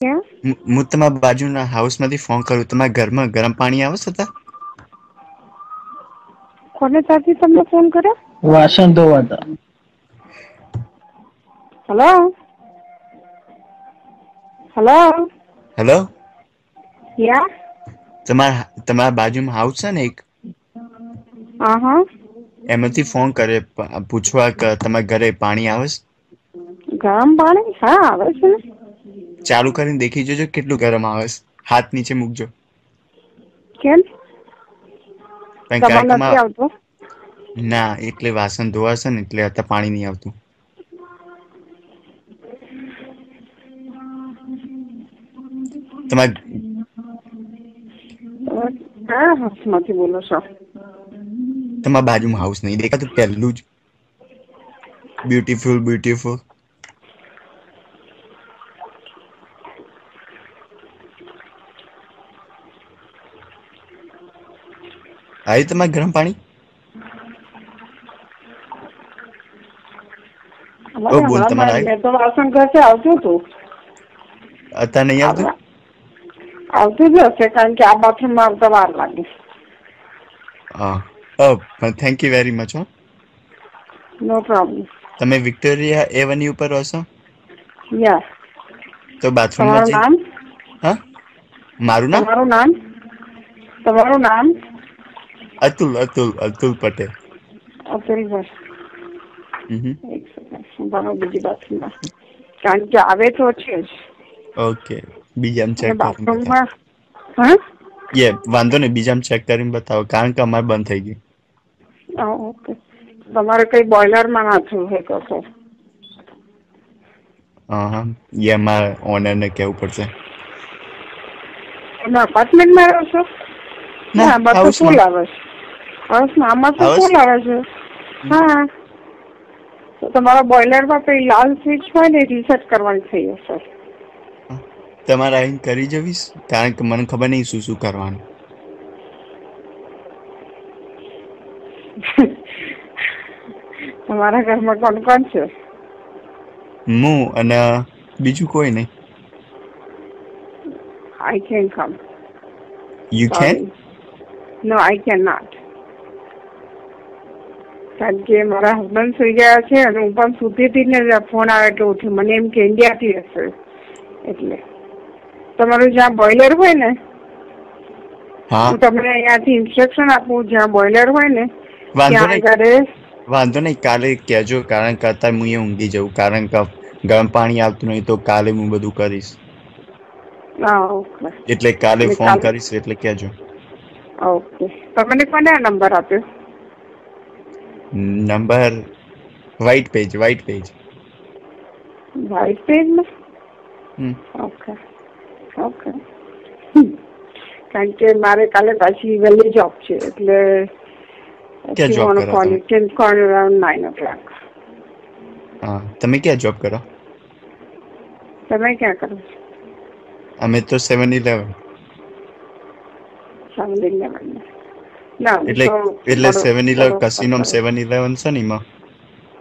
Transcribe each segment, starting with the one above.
ક્યાં? હું તમારા બાજુના હાઉસમાંથી ફોન કરું. તમારા ઘરમાં ગરમ પાણી આવે છે હતા? કોને ત્યાંથી તમને ફોન કર્યો? વાસણ ધોવાતા. હલો. હલો. હેલો. યા. તમારા બાજુમાં હાઉસ છે ને એક? હા. એમાંથી ફોન કરે પૂછવા કે તમારા ઘરે પાણી આવે છે? ગરમ પાણી? હા આવે છે ને. ચાલુ કરીને દેખી જોજો કેટલું ગરમ આવે છે. હાથ નીચે મૂકજો. કેમ? તમારે કારણ કે નથી આવતું? ના એટલે વાસણ ધોવાશે ને એટલે અત્યારે પાણી નહી આવતું. તમારે કયા હાઉસમાંથી બોલો છો? તમારા બાજુમાં હાઉસ નહીં દેખાતું પેલું જ બ્યુટીફુલ. આવ્યું તમારે ગરમ પાણી? ઓ બોલ તમારે આવ્યું? મેં તો વાસણ ઘસે આવતું હતું. અત્યારે નહીં આવતું? આવતું જ હશે કારણ કે આ બાથરૂમમાં આવતા વાર લાગે. Thank you very much. No problem. તમે વિક્ટોરિયા એવન્યુ ઉપર રહો છો? યા. તો બાથરૂમમાં તમારું જઈ નામ? હા મારું તમારું નામ? તમારું નામ? અતુલ પટેલ. અતુલભાઈ. હમ. એક સેકન્ડ બનો બીજી બાથરૂમમાં કારણ કે આવે તો છે જ. ઓકે બીજામાં અને ચેક કરીને બતાવો. બાથરૂમમાં હા વાંધો નહીં બીજામાં ચેક કરીને બતાવો કારણ કે અમારે બંધ થઈ ગયું. ઓકે તમારે કઈ બોઈલરમાં ના થયું હોય કશો? મારે ઓનરને કહેવું પડશે. તમે અપાર્ટમેન્ટમાં રહો છો? ના આમાં તો ફૂલ હાઉસમાં આવે છે. હાઉસમાં આમાં તો હાઉસ ફૂલ આવે છે. હા તો તમારા બોઈલરમાં પેલી લાલ સ્વિચ હોય ને રીસેટ કરવાની થઈ હશે. તમારે આવીને કરી જવીશ કારણ કે મને ખબર નહીં શું કરવાનું. તમારા ઘરમાં કોણ છે? હું અને બીજું કોઈ નહીં. I can come. You can? Sorry. No, I cannot. કારણ કે મારા હસબન્ડ સુઈ ગયા છે અને હું પણ સુતી હતી ને ફોન આવે એટલે ઉઠી. મને એમ કે ઇન્ડિયાથી હશે એટલે તમારું જ્યાં બોઈલર હોય ને હા હું તમને અહીંયાથી ઇન્સ્ટ્રક્શન આપું જ્યાં બોઈલર હોય ને વાંધો ત્યાં નહીં કાલે કહેજો કારણ કે અત્યારે હું ઊંઘી જવું કારણ કે ગરમ પાણી આવતું નહીં તો કાલે હું બધું કરીશ. ઓકે એટલે કાલે ફોન કરીશ એટલે કહેજો. ઓકે તમને કોને આ નંબર આપ્યો? Number white page. વ્હાઈટ પેજમાં? ઓકે કારણ કે મારે કાલે પાછી વહેલી જોબ છે એટલે ક્યાં જોબ કરો તમે? around 9 o'clock. તમે ક્યાં જોબ કરો? તમે ક્યાં કરો છો? અમે તો 7-Eleven. 7-Eleven. ના એટલે 7-Eleven કસિનો 7-Eleven છે ને એમાં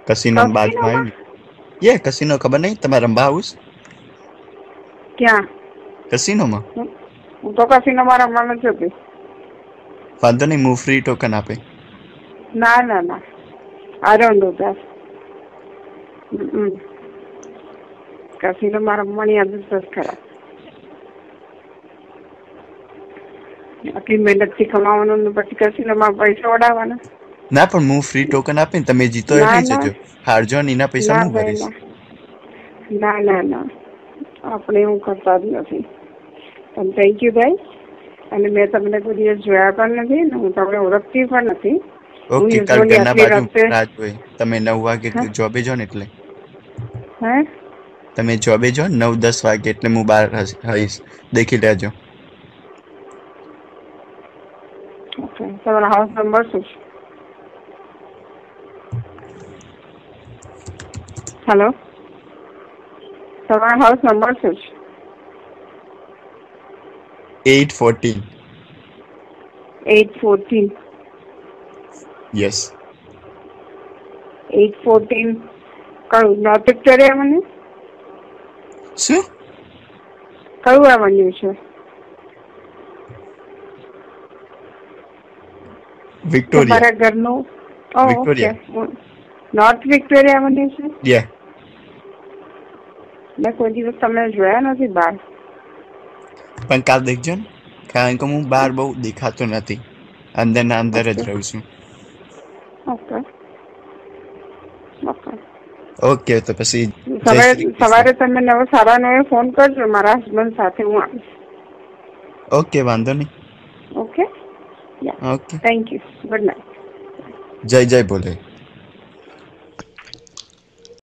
કસિનો બાજુમાં આવ્યું. કસિનો ખબર નહીં તમારે રંબા હાઉસ? ક્યાં? કસિનોમાં. હું તો કસિનોમાં રમવા નથી જતી. વાંધો નહીં હું ફ્રી ટોકન આપે. ના I don't do that. કસિનોમાં રમવાની આદત જ ખરાબ. આટલી મહેનતથી કમાવાનું પછી કસિનોમાં પૈસા ઉડાવવાના. ના પણ હું ફ્રી ટોકન આપીને તમે જીતો એ લઈ જજો. હારજો ને એના પૈસા હું ભરીશ. ના આપણે એવું કરતા જ નથી. પણ થેન્ક યુ ભાઈ. અને મેં તમને કોઈ દિવસ જોયા પણ નથી ને હું તમને ઓળખતી પણ નથી. ઓકે કાલ ઘરના બાજુ રાત હોય તમે 9 વાગે જોબે જો ને એટલે તમે જોબે જો 9-10 વાગે એટલે હું બહાર હઈશ દેખી લેજો. તમારો હાઉસ નંબર શું છે? હેલો તમારો હાઉસ નંબર શું છે? 814. 814. યસ. 814 કયું નોર્થ વિક્ટોરિયા મને? શું? કયું એવન્યુ છે? વિક્ટોરિયા. તમારા ઘરનું? Okay. Victoria. North Victoria avenue છે? યા. મેં કોઈ દિવસ તમને જોયા નથી બહાર. પણ કાલ દેખજો ને, કારણ કે હું બહાર બહુ દેખાતો નથી, અંદર ના અંદર જ ઓકે રહું છું. Okay okay. ઓકે, તો પછી જય શ્રી કૃષ્ણ. સવારે તમે સાડા 9 ફોન કરજો, મારા હસબન્ડ સાથે હું આવીશ. ઓકે, વાંધો નહીં. Okay. Okay, thank you. Good night. જય જય ભોલે.